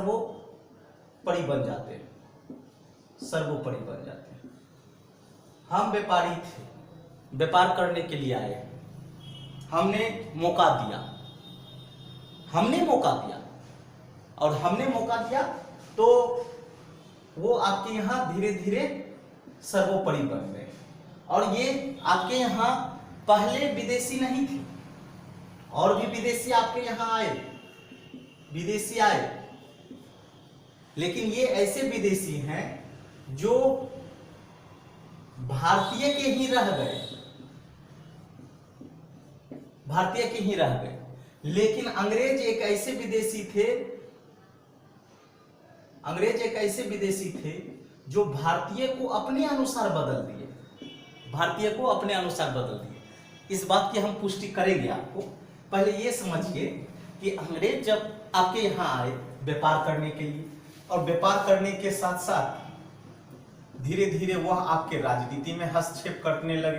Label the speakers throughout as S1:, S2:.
S1: सर्वोपरि बन जाते हैं, सर्वोपरि बन जाते हैं। हम व्यापारी थे, व्यापार करने के लिए आए, हमने मौका दिया, और हमने मौका दिया तो वो आपके यहाँ धीरे धीरे सर्वोपरि बन गए। और ये आपके यहाँ पहले विदेशी नहीं थे, और भी विदेशी आपके यहाँ आए, विदेशी आए, लेकिन ये ऐसे विदेशी हैं जो भारतीय के ही रह गए, भारतीय के ही रह गए। लेकिन अंग्रेज एक ऐसे विदेशी थे, अंग्रेज एक ऐसे विदेशी थे जो भारतीय को अपने अनुसार बदल दिए, भारतीय को अपने अनुसार बदल दिए। इस बात की हम पुष्टि करेंगे आपको। पहले ये समझिए कि अंग्रेज जब आपके यहाँ आए व्यापार करने के लिए, और व्यापार करने के साथ साथ धीरे धीरे वह आपके राजनीति में हस्तक्षेप करने लगे।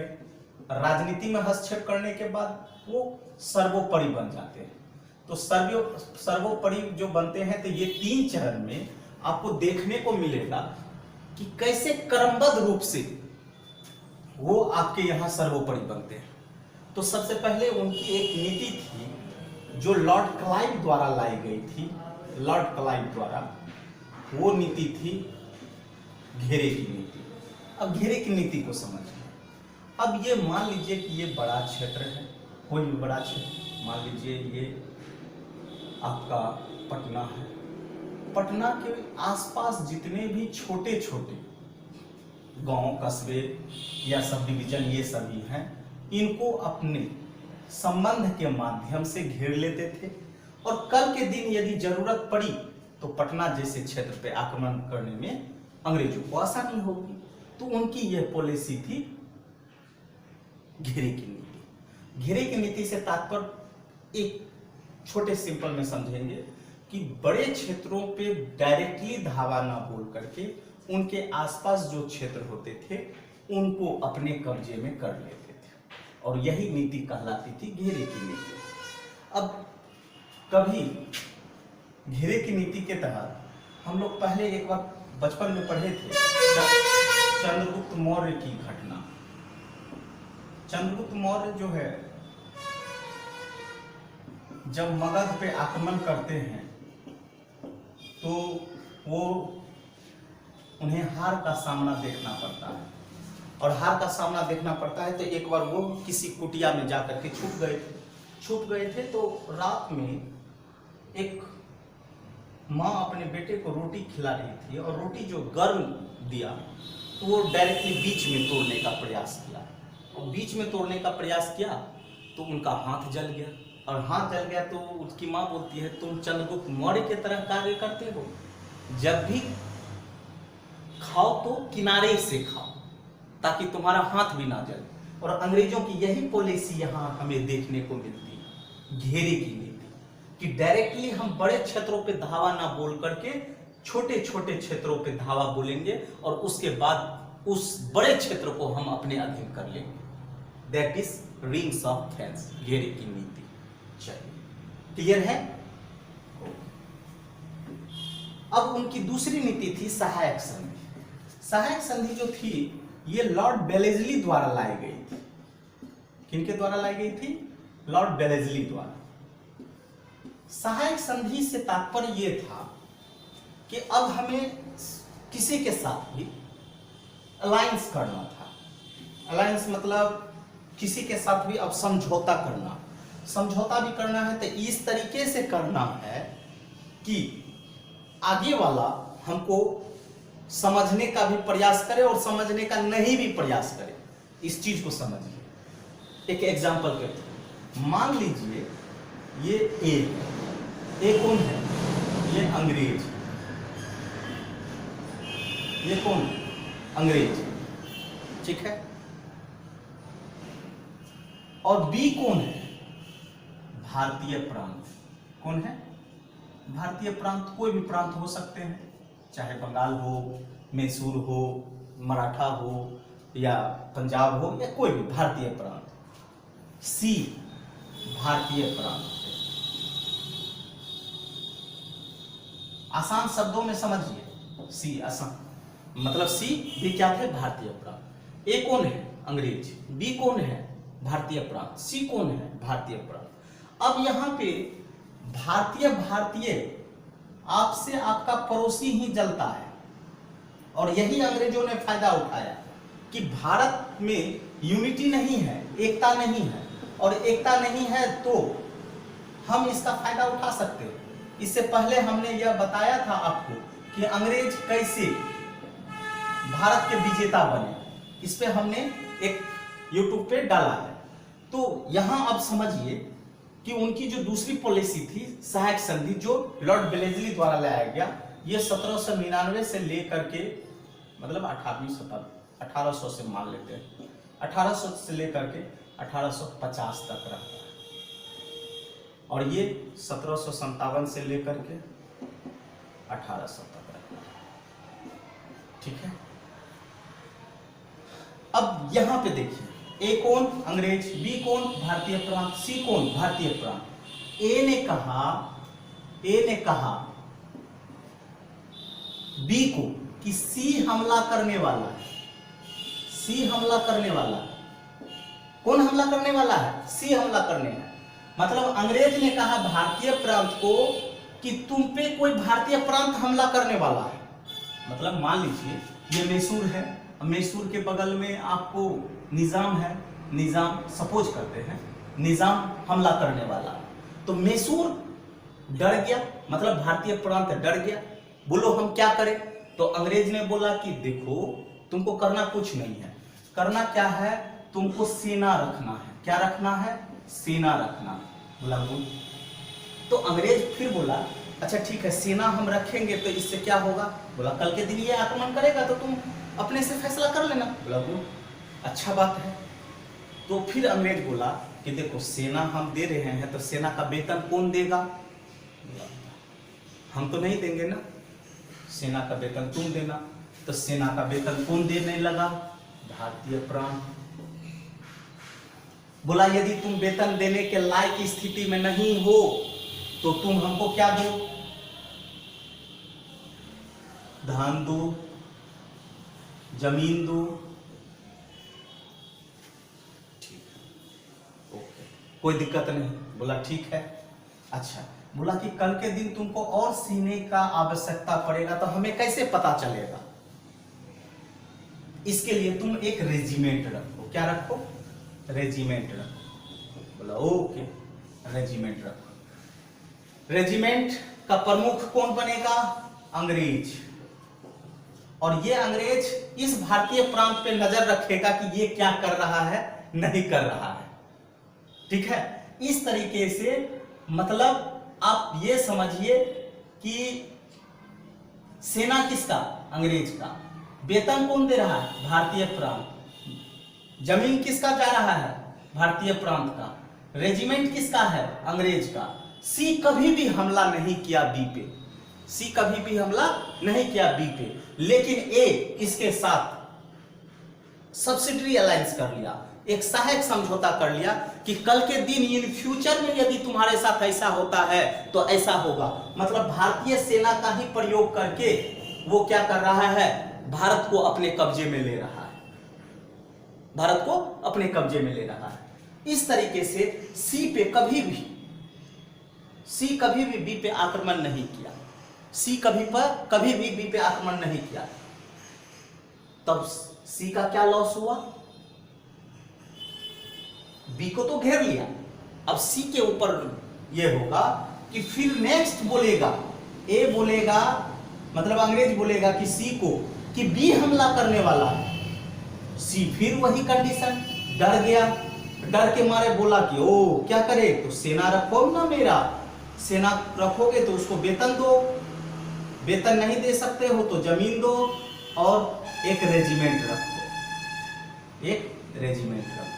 S1: राजनीति में हस्तक्षेप करने के बाद वो सर्वोपरि बन जाते हैं। तो सर्वोपरि जो बनते हैं, तो ये 3 चरण में आपको देखने को मिलेगा कि कैसे क्रमबद्ध रूप से वो आपके यहाँ सर्वोपरि बनते हैं। तो सबसे पहले उनकी एक नीति थी जो लॉर्ड क्लाइव द्वारा लाई गई थी, लॉर्ड क्लाइव द्वारा। वो नीति थी घेरे की नीति। अब घेरे की नीति को समझिए। अब ये मान लीजिए कि ये बड़ा क्षेत्र है, कोई भी बड़ा क्षेत्र, मान लीजिए ये आपका पटना है। पटना के आसपास जितने भी छोटे छोटे गांव, कस्बे या सब डिवीजन ये सभी हैं, इनको अपने संबंध के माध्यम से घेर लेते थे। और कल के दिन यदि जरूरत पड़ी तो पटना जैसे क्षेत्र पे आक्रमण करने में अंग्रेजों को आसानी होगी। तो उनकी यह पॉलिसी थी घेरे की नीति। घेरे की नीति से तात्पर्य एक छोटे सिंपल में समझेंगे कि बड़े क्षेत्रों पे डायरेक्टली धावा ना बोल करके उनके आसपास जो क्षेत्र होते थे उनको अपने कब्जे में कर लेते थे, और यही नीति कहलाती थी घेरे की नीति। अब कभी घेरे की नीति के तहत हम लोग पहले एक बार बचपन में पढ़े थे चंद्रगुप्त मौर्य की घटना। चंद्रगुप्त मौर्य जो है, जब मगध पे आक्रमण करते हैं तो वो उन्हें हार का सामना देखना पड़ता है, और हार का सामना देखना पड़ता है तो एक बार वो किसी कुटिया में जाकर के छुप गए थे। तो रात में एक माँ अपने बेटे को रोटी खिला रही थी, और रोटी जो गर्म दिया तो वो डायरेक्टली बीच में तोड़ने का प्रयास किया, और बीच में तोड़ने का प्रयास किया तो उनका हाथ जल गया, और हाथ जल गया तो उसकी माँ बोलती है, तुम चंद्रगुप्त मौर्य की तरह कार्य करते हो, जब भी खाओ तो किनारे से खाओ ताकि तुम्हारा हाथ भी ना जले। और अंग्रेजों की यही पॉलिसी यहाँ हमें देखने को मिलती है, घेरे की नीति, कि डायरेक्टली हम बड़े क्षेत्रों पे धावा ना बोल करके छोटे छोटे क्षेत्रों पे धावा बोलेंगे, और उसके बाद उस बड़े क्षेत्र को हम अपने अधीन कर लेंगे। That is rings of fence, घेरे की नीति। चलिए, क्लियर है। अब उनकी दूसरी नीति थी सहायक संधि। सहायक संधि जो थी ये लॉर्ड बेलेस्ली द्वारा लाई गई थी। किनके द्वारा लाई गई थी? लॉर्ड बेलेस्ली द्वारा। सहायक संधि से तात्पर्य ये था कि अब हमें किसी के साथ भी अलायंस करना था। अलायंस मतलब किसी के साथ भी अब समझौता करना। समझौता भी करना है तो इस तरीके से करना है कि आगे वाला हमको समझने का भी प्रयास करे और समझने का नहीं भी प्रयास करे। इस चीज को समझिए। एक एग्जांपल करते हैं। मान लीजिए ये ए कौन है? ये अंग्रेज। ये कौन? अंग्रेज, ठीक है। और बी कौन है? भारतीय प्रांत। कौन है? भारतीय प्रांत। कोई भी प्रांत हो सकते हैं, चाहे बंगाल हो, मैसूर हो, मराठा हो, या पंजाब हो, या कोई भी भारतीय प्रांत। सी भारतीय प्रांत। आसान शब्दों में समझिए, सी आसान मतलब सी भी क्या थे, भारतीय प्रांत। ए कौन है, अंग्रेज। बी कौन है, भारतीय प्रांत। सी कौन है, भारतीय प्रांत। अब यहाँ पे भारतीय भारतीय आपसे आपका पड़ोसी ही जलता है, और यही अंग्रेजों ने फायदा उठाया कि भारत में यूनिटी नहीं है, एकता नहीं है, और एकता नहीं है तो हम इसका फायदा उठा सकते हैं। इससे पहले हमने यह बताया था आपको कि अंग्रेज कैसे भारत के विजेता बने, इस पे हमने एक YouTube पे डाला है। तो यहां अब समझिए कि उनकी जो दूसरी पॉलिसी थी सहायक संधि, जो लॉर्ड वेलेस्ली द्वारा लाया गया, ये 1799 से लेकर के मतलब 1800 से मान लेते हैं, 1800 से लेकर के 1850 तक रहता है, और ये 1757 से लेकर के 1800 तक रहता है। ठीक है, अब यहां पे देखिए, ए कौन, अंग्रेज। बी कौन, भारतीय प्रांत। सी कौन, भारतीय प्रांत। ए ने कहा बी को कि सी हमला करने वाला है। सी हमला करने वाला है। कौन हमला करने वाला है, सी हमला करने है। मतलब अंग्रेज ने कहा भारतीय प्रांत को कि तुम पे कोई भारतीय प्रांत हमला करने वाला है। मतलब मान लीजिए ये मैसूर है, मैसूर के बगल में आपको निजाम है, निजाम सपोज करते हैं निजाम हमला करने वाला, तो मैसूर डर गया, मतलब भारतीय प्रांत डर गया। बोलो हम क्या करें, तो अंग्रेज ने बोला कि देखो तुमको करना कुछ नहीं है, करना क्या है, तुमको सेना रखना है। क्या रखना है, सेना रखना। बोला बोल, तो अंग्रेज फिर बोला अच्छा ठीक है, सेना हम रखेंगे तो इससे क्या होगा। बोला कल के दिन ये आक्रमण करेगा तो तुम अपने से फैसला कर लेना। बोला बोल, अच्छा बात है। तो फिर अंग्रेज बोला कि देखो सेना हम दे रहे हैं तो सेना का वेतन कौन देगा। हम तो नहीं देंगे ना, सेना का वेतन तुम देना। तो सेना का वेतन कौन देने लगा, भारतीय प्रांत। बोला यदि तुम वेतन देने के लायक स्थिति में नहीं हो तो तुम हमको क्या दो, धन दो, जमीन दो। ठीक है, ओके, कोई दिक्कत नहीं। बोला ठीक है। अच्छा, बोला कि कल के दिन तुमको और सीने का आवश्यकता पड़ेगा तो हमें कैसे पता चलेगा, इसके लिए तुम एक रेजिमेंट रखो। क्या रखो, रेजिमेंट रखो। बोला ओके, रेजिमेंट रखो। रेजिमेंट का प्रमुख कौन बनेगा, अंग्रेज। और ये अंग्रेज इस भारतीय प्रांत पे नजर रखेगा कि ये क्या कर रहा है, नहीं कर रहा है। ठीक है, इस तरीके से मतलब आप ये समझिए कि सेना किसका, अंग्रेज का। वेतन कौन दे रहा है, भारतीय प्रांत। जमीन किसका जा रहा है, भारतीय प्रांत का। रेजिमेंट किसका है, अंग्रेज का। सी कभी भी हमला नहीं किया बी पे, सी कभी भी हमला नहीं किया बी पे, लेकिन ए इसके साथ सब्सिडरी अलायंस कर लिया, एक सहायक समझौता कर लिया कि कल के दिन इन फ्यूचर में यदि तुम्हारे साथ ऐसा होता है तो ऐसा होगा। मतलब भारतीय सेना का ही प्रयोग करके वो क्या कर रहा है, भारत को अपने कब्जे में ले रहा है, भारत को अपने कब्जे में ले रहा है। इस तरीके से सी कभी भी बी पे आक्रमण नहीं किया, सी कभी भी बी पे आक्रमण नहीं किया। तब सी का क्या लॉस हुआ, बी को तो घेर लिया, अब सी के ऊपर यह होगा कि फिर नेक्स्ट बोलेगा, ए बोलेगा मतलब अंग्रेज बोलेगा कि सी को कि बी हमला करने वाला है। सी फिर वही कंडीशन, डर गया, डर के मारे बोला कि ओ क्या करे, तो सेना रखो ना, मेरा सेना रखोगे तो उसको वेतन दो, वेतन नहीं दे सकते हो तो जमीन दो, और एक रेजिमेंट रखो, एक रेजिमेंट रखो।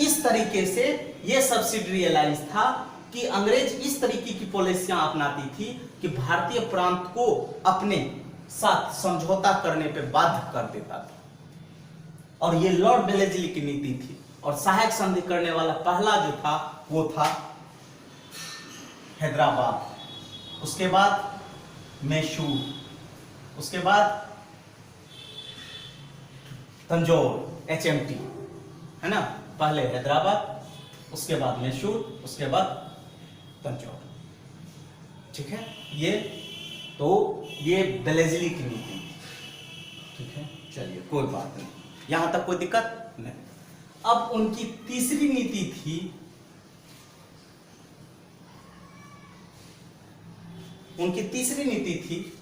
S1: इस तरीके से यह सब्सिडरी अलायंस था कि अंग्रेज इस तरीके की पॉलिसियां अपनाती थी कि भारतीय प्रांत को अपने साथ समझौता करने पे बाध्य कर देता था, और ये लॉर्ड वेलेस्ली की नीति थी। और सहायक संधि करने वाला पहला जो था वो था हैदराबाद, उसके बाद मैसूर, उसके बाद तंजौर HMT, है ना, पहले हैदराबाद, उसके बाद मैसूर, उसके बाद तंजौर। ठीक है, ये बेलेजली की नीति। ठीक है, चलिए कोई बात नहीं, यहां तक कोई दिक्कत नहीं। अब उनकी तीसरी नीति थी,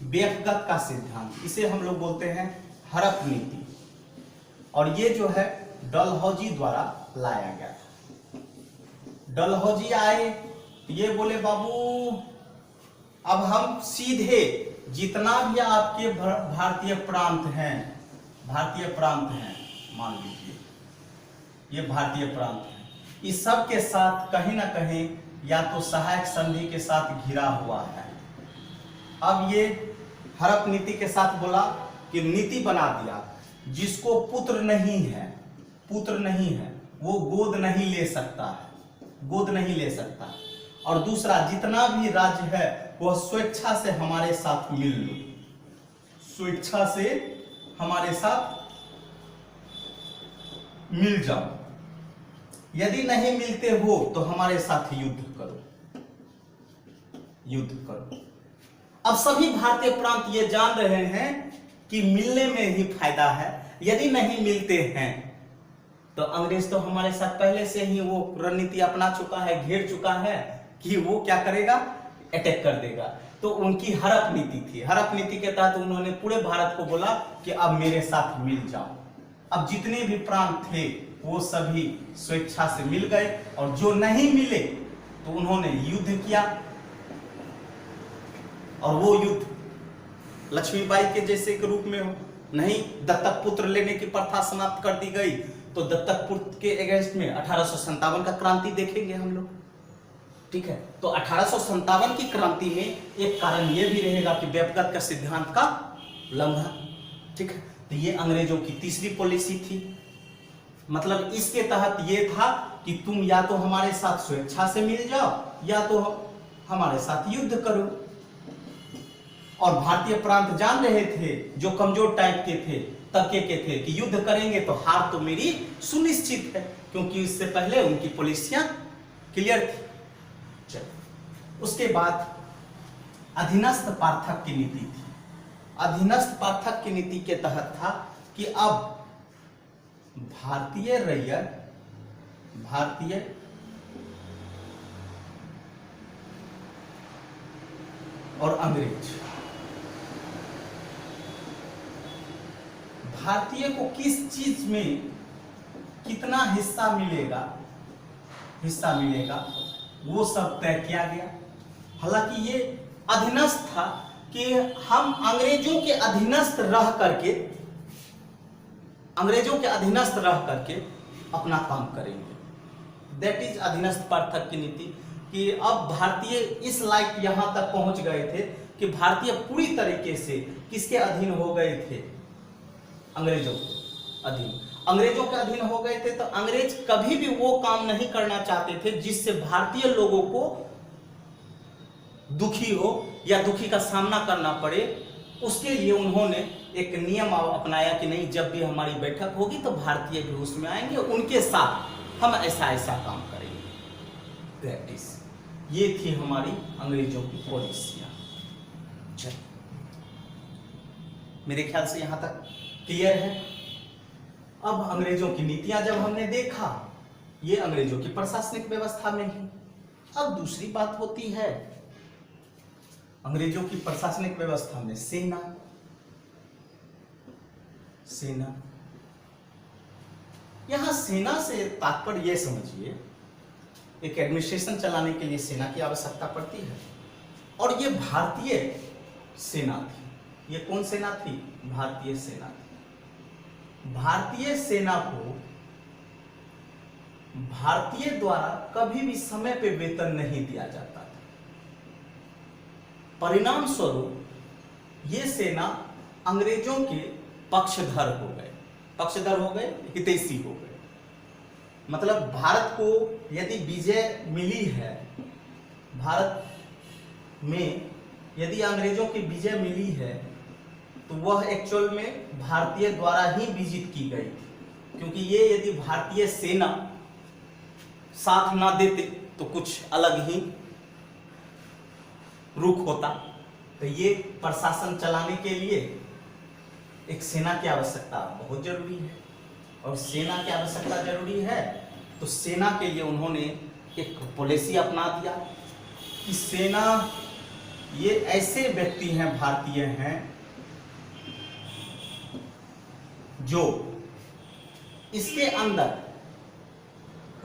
S1: व्यक्तिगत का सिद्धांत। इसे हम लोग बोलते हैं हड़प नीति, और ये जो है डलहौजी द्वारा लाया गया था। डलहौजी आए, ये बोले बाबू अब हम सीधे जितना भी आपके भारतीय प्रांत हैं, मान लीजिए ये भारतीय प्रांत है, इस सब के साथ कहीं ना कहीं या तो सहायक संधि के साथ घिरा हुआ है। अब ये हड़प नीति के साथ बोला कि नीति बना दिया, जिसको पुत्र नहीं है वो गोद नहीं ले सकता है, और दूसरा जितना भी राज्य है वह स्वेच्छा से हमारे साथ मिल लो, स्वेच्छा से हमारे साथ मिल जाओ, यदि नहीं मिलते हो तो हमारे साथ युद्ध करो। अब सभी भारतीय प्रांत ये जान रहे हैं कि मिलने में ही फायदा है, यदि नहीं मिलते हैं तो अंग्रेज तो हमारे साथ पहले से ही वो रणनीति अपना चुका है, घेर चुका है कि वो क्या करेगा, अटैक कर देगा। तो उनकी हड़प नीति थी। हड़प नीति के तहत उन्होंने पूरे भारत को बोला कि अब मेरे साथ मिल जाओ। अब जितने भी प्रांत थे वो सभी स्वेच्छा से मिल गए, और जो नहीं मिले तो उन्होंने युद्ध किया, और वो युद्ध लक्ष्मीबाई के जैसे के रूप में हो, नहीं दत्तक पुत्र लेने की प्रथा समाप्त कर दी गई, तो दत्तक पुत्र के अगेंस्ट में 1857 का क्रांति देखेंगे हम लोग। ठीक है, तो 1857 की क्रांति में एक कारण यह भी रहेगा कि व्यक्तिगत का सिद्धांत का उल्लंघन। ठीक है, तो ये अंग्रेजों की तीसरी पॉलिसी थी। मतलब इसके तहत ये था कि तुम या तो हमारे साथ स्वेच्छा से मिल जाओ या तो हमारे साथ युद्ध करो। और भारतीय प्रांत जान रहे थे, जो कमजोर टाइप के थे, तबके के थे, कि युद्ध करेंगे तो हार तो मेरी सुनिश्चित है, क्योंकि इससे पहले उनकी पॉलिसियां क्लियर थी। चलो, उसके बाद अधीनस्थ पार्थक की नीति थी। अधीनस्थ पार्थक की नीति के तहत था कि अब भारतीय रैयत, भारतीय और अंग्रेज, भारतीय को किस चीज में कितना हिस्सा मिलेगा वो सब तय किया गया। हालांकि ये अधीनस्थ था कि हम अंग्रेजों के अधीनस्थ रह करके अपना काम करेंगे। दैट इज अधीनस्थ पार्थक की नीति, कि अब भारतीय इस लायक यहां तक पहुंच गए थे कि भारतीय पूरी तरीके से किसके अधीन हो गए थे, अंग्रेजों के अधीन। अंग्रेजों के अधीन हो गए थे तो अंग्रेज कभी भी वो काम नहीं करना चाहते थे जिससे भारतीय लोगों को दुखी हो या दुखी का सामना करना पड़े। उसके लिए उन्होंने एक नियम अपनाया कि नहीं, जब भी हमारी बैठक होगी तो भारतीय भी उसमें आएंगे, उनके साथ हम ऐसा काम करेंगे। प्रैक्टिस ये थी हमारी अंग्रेजों की पॉलिसियां। मेरे ख्याल से यहां तक क्लियर है। अब अंग्रेजों की नीतियां जब हमने देखा, ये अंग्रेजों की प्रशासनिक व्यवस्था में ही। अब दूसरी बात होती है अंग्रेजों की प्रशासनिक व्यवस्था में सेना। यहां सेना से तात्पर्य यह समझिए, एक एडमिनिस्ट्रेशन चलाने के लिए सेना की आवश्यकता पड़ती है, और ये भारतीय सेना थी। ये कौन सेना थी? भारतीय सेना थी। भारतीय सेना को भारतीय द्वारा कभी भी समय पे वेतन नहीं दिया जाता था। परिणाम स्वरूप ये सेना अंग्रेजों के पक्षधर हो गए, हितैषी हो गए। मतलब भारत को यदि विजय मिली है, भारत में यदि अंग्रेजों की विजय मिली है तो वह एक्चुअल में भारतीय द्वारा ही विजित की गई, क्योंकि ये यदि भारतीय सेना साथ ना देते तो कुछ अलग ही रुख होता। तो ये प्रशासन चलाने के लिए एक सेना की आवश्यकता बहुत जरूरी है, और सेना की आवश्यकता जरूरी है तो सेना के लिए उन्होंने एक पॉलिसी अपना दिया कि सेना ये ऐसे व्यक्ति हैं, भारतीय हैं, जो इसके अंदर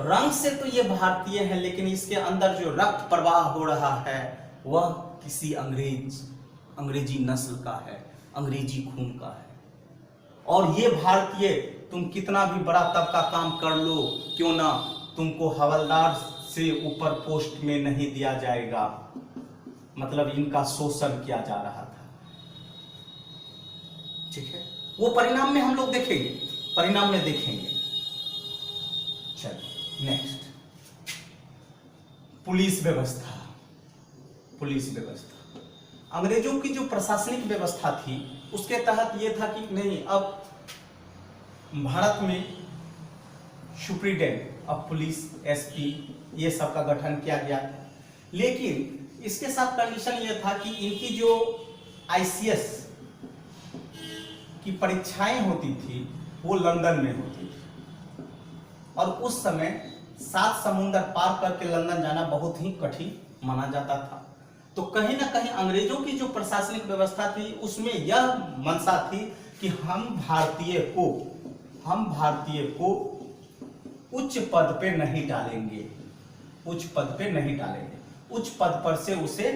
S1: रंग से तो ये भारतीय है, लेकिन इसके अंदर जो रक्त प्रवाह हो रहा है वह किसी अंग्रेजी नस्ल का है, अंग्रेजी खून का है। और ये भारतीय, तुम कितना भी बड़ा तबका काम कर लो क्यों ना, तुमको हवलदार से ऊपर पोस्ट में नहीं दिया जाएगा। मतलब इनका शोषण किया जा रहा था। ठीक है, वो परिणाम में हम लोग देखेंगे, परिणाम में देखेंगे। चलो नेक्स्ट, पुलिस व्यवस्था। पुलिस व्यवस्था अंग्रेजों की जो प्रशासनिक व्यवस्था थी उसके तहत ये था कि नहीं, अब भारत में सुप्रीडेंट ऑफ पुलिस, एसपी, ये सब का गठन किया गया था। लेकिन इसके साथ कंडीशन ये था कि इनकी जो आईसीएस की परीक्षाएं होती थी वो लंदन में होती थी, और उस समय 7 समुंदर पार करके लंदन जाना बहुत ही कठिन माना जाता था। तो कहीं ना कहीं अंग्रेजों की जो प्रशासनिक व्यवस्था थी उसमें यह मंशा थी कि हम भारतीय को उच्च पद पे नहीं डालेंगे, उच्च पद पे नहीं डालेंगे, उच्च पद पर से उसे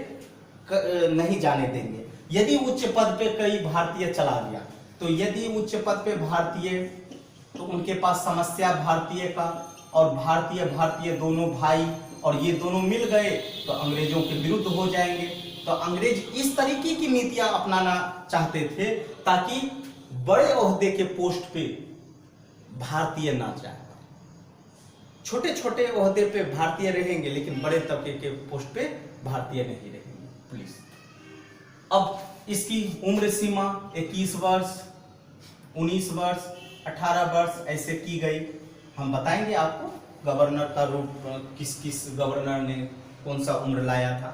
S1: नहीं जाने देंगे। यदि उच्च पद पे कई भारतीय चला गया, तो यदि उच्च पद पे भारतीय, तो उनके पास समस्या भारतीय का और भारतीय दोनों भाई, और ये दोनों मिल गए तो अंग्रेजों के विरुद्ध हो जाएंगे। तो अंग्रेज इस तरीके की नीतियां अपनाना चाहते थे ताकि बड़े ओहदे के पोस्ट पे भारतीय ना जाए। छोटे छोटे ओहदे पे भारतीय रहेंगे लेकिन बड़े तबके के पोस्ट पे भारतीय नहीं रहेंगे। पुलिस अब इसकी उम्र सीमा 21 वर्ष, 19 वर्ष, 18 वर्ष ऐसे की गई। हम बताएंगे आपको गवर्नर का रूप, किस किस गवर्नर ने कौन सा उम्र लाया था।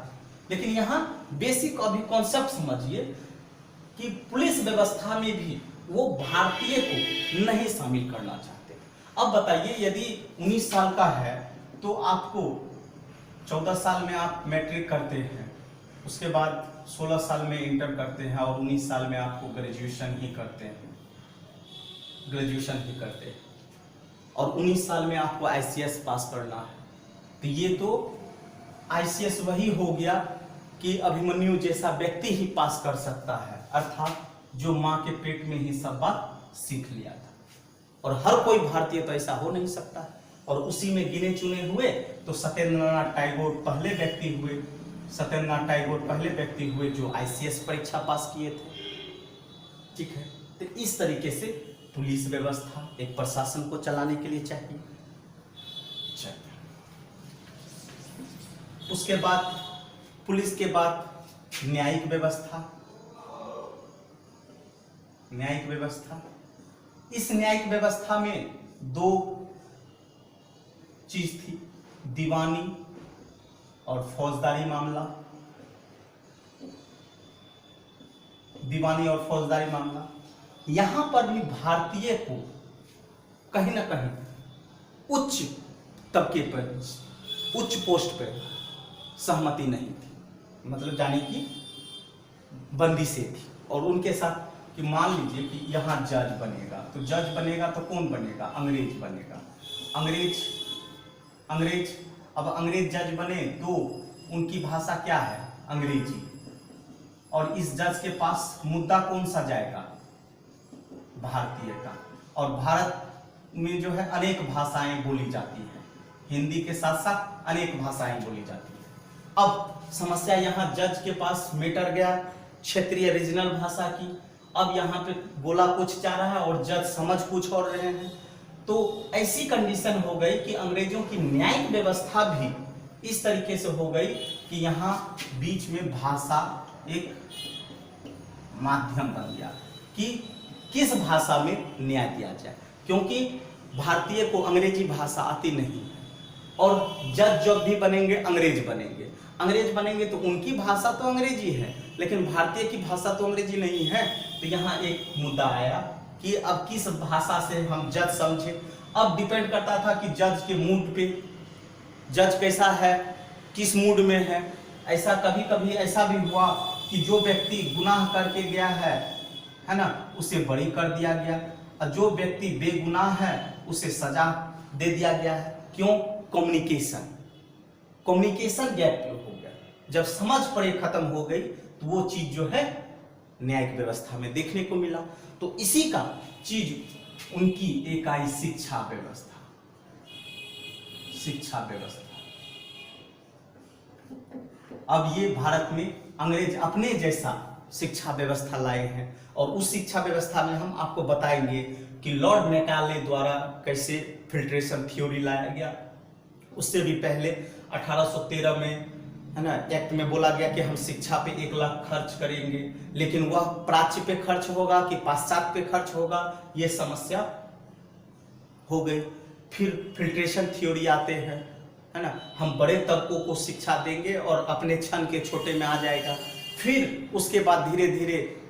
S1: लेकिन यहाँ बेसिक अभी कॉन्सेप्ट समझिए कि पुलिस व्यवस्था में भी वो भारतीय को नहीं शामिल करना चाहते। अब बताइए, यदि 19 साल का है तो आपको 14 साल में आप मैट्रिक करते हैं, उसके बाद 16 साल में इंटर करते हैं, और 19 साल में आपको ग्रेजुएशन ही करते हैं, और 19 साल में आपको आईसीएस पास करना है। तो ये तो आईसीएस वही हो गया कि अभिमन्यु जैसा व्यक्ति ही पास कर सकता है, अर्थात जो माँ के पेट में ही सब बात सीख लिया था। और हर कोई भारतीय तो ऐसा हो नहीं सकता है। और उसी में गिने चुने हुए तो सत्येंद्रनाथ टैगोर पहले व्यक्ति हुए जो आईसीएस परीक्षा पास किए थे। ठीक है, तो इस तरीके से पुलिस व्यवस्था एक प्रशासन को चलाने के लिए चाहिए। उसके बाद पुलिस के बाद न्यायिक व्यवस्था। इस न्यायिक व्यवस्था में 2 चीज थी, दीवानी और फौजदारी मामला। यहां पर भी भारतीय को कहीं ना कहीं उच्च तबके पर, उच्च पोस्ट पर सहमति नहीं थी, मतलब जाने की बंदिशें थी। और उनके साथ कि मान लीजिए कि यहाँ जज बनेगा, तो जज बनेगा तो कौन बनेगा? अंग्रेज बनेगा। अंग्रेज अब अंग्रेज जज बने तो उनकी भाषा क्या है? अंग्रेजी। और इस जज के पास मुद्दा कौन सा जाएगा? भारतीय का। और भारत में जो है अनेक भाषाएं बोली जाती हैं, हिंदी के साथ साथ अनेक भाषाएं बोली जाती हैं। अब समस्या यहाँ जज के पास मेटर गया क्षेत्रीय रीजनल भाषा की। अब यहाँ पे बोला कुछ जा रहा है और जज समझ कुछ और रहे हैं। तो ऐसी कंडीशन हो गई कि अंग्रेजों की न्यायिक व्यवस्था भी इस तरीके से हो गई कि यहाँ बीच में भाषा एक माध्यम बन गया कि किस भाषा में न्याय दिया जाए, क्योंकि भारतीय को अंग्रेजी भाषा आती नहीं है और जज जब भी बनेंगे अंग्रेज बनेंगे तो उनकी भाषा तो अंग्रेजी है, लेकिन भारतीय की भाषा तो अंग्रेजी नहीं है। तो यहाँ एक मुद्दा आया कि अब किस भाषा से हम जज समझे। अब डिपेंड करता था कि जज के मूड पे, जज कैसा है, किस मूड में है। ऐसा कभी कभी ऐसा भी हुआ कि जो व्यक्ति गुनाह करके गया है ना, उसे बरी कर दिया गया, और जो व्यक्ति बेगुनाह है उसे सजा दे दिया गया है। क्यों? कम्युनिकेशन गैप हो गया। जब समझ पड़े खत्म हो गई तो वो चीज जो है न्यायिक व्यवस्था में देखने को मिला। तो इसी का चीज उनकी एक आई शिक्षा व्यवस्था। अब ये भारत में अंग्रेज अपने जैसा शिक्षा व्यवस्था लाए हैं, और उस शिक्षा व्यवस्था में हम आपको बताएंगे कि लॉर्ड मैकाले द्वारा कैसे फिल्ट्रेशन थ्योरी लाया गया। उससे भी पहले 1813 में है ना एक्ट में बोला गया कि हम शिक्षा पे 1 लाख खर्च करेंगे, लेकिन वह प्राच्य पे खर्च होगा कि पाश्चात्य पे खर्च होगा, ये समस्या हो गई। फिर फिल्ट्रेशन थ्योरी आते हैं, है ना, हम बड़े तबकों को शिक्षा देंगे और अपने क्षण के छोटे में आ जाएगा। फिर उसके बाद धीरे धीरे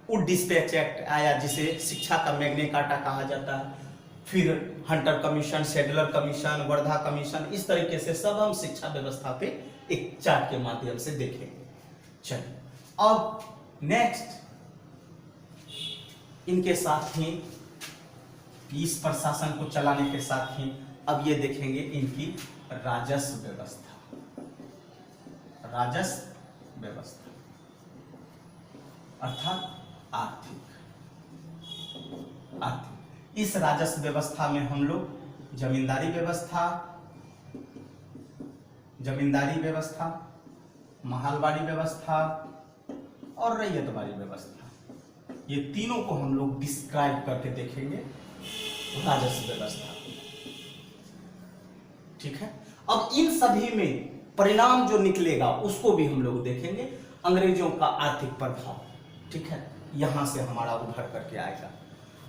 S1: वुड डिस्पैच एक्ट आया, जिसे शिक्षा का मैग्ना कार्टा कहा जाता है। फिर Hunter commission, Sedler commission, Wardha commission, इस तरीके से सब हम शिक्षा व्यवस्था पे एक चार्ट के माध्यम से देखेंगे। चलिए अब नेक्स्ट, इनके साथ ही इस प्रशासन को चलाने के साथ ही अब ये देखेंगे इनकी राजस्व व्यवस्था अर्थात आर्थिक। इस राजस्व व्यवस्था में हम लोग जमींदारी व्यवस्था, महालवाड़ी व्यवस्था और रैयतवाड़ी व्यवस्था, ये तीनों को हम लोग डिस्क्राइब करके देखेंगे राजस्व व्यवस्था। ठीक है, अब इन सभी में परिणाम जो निकलेगा उसको भी हम लोग देखेंगे। अंग्रेजों का आर्थिक प्रभाव, ठीक है, यहां से हमारा उभर करके आएगा,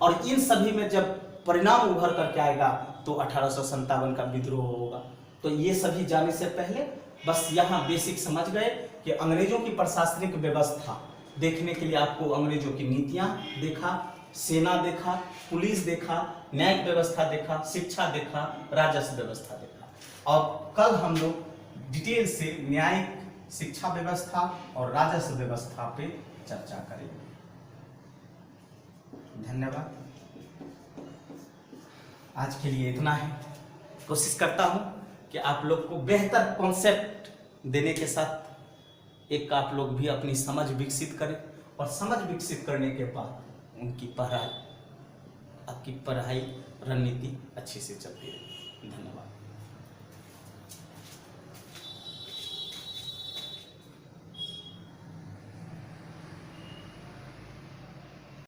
S1: और इन सभी में जब परिणाम उभर करके आएगा तो 1857 का विद्रोह होगा। तो ये सभी जाने से पहले बस यहाँ बेसिक समझ गए कि अंग्रेजों की प्रशासनिक व्यवस्था देखने के लिए आपको अंग्रेजों की नीतियां देखा, सेना देखा, पुलिस देखा, न्यायिक व्यवस्था देखा, शिक्षा देखा, राजस्व व्यवस्था देखा। और कल हम लोग डिटेल से न्यायिक, शिक्षा व्यवस्था और राजस्व व्यवस्था पे चर्चा करेंगे। धन्यवाद। आज के लिए इतना है। कोशिश करता हूं कि आप लोग को बेहतर कॉन्सेप्ट देने के साथ एक आप लोग भी अपनी समझ विकसित करें, और समझ विकसित करने के बाद उनकी पढ़ाई, आपकी पढ़ाई रणनीति अच्छी से चलती रहे। धन्यवाद।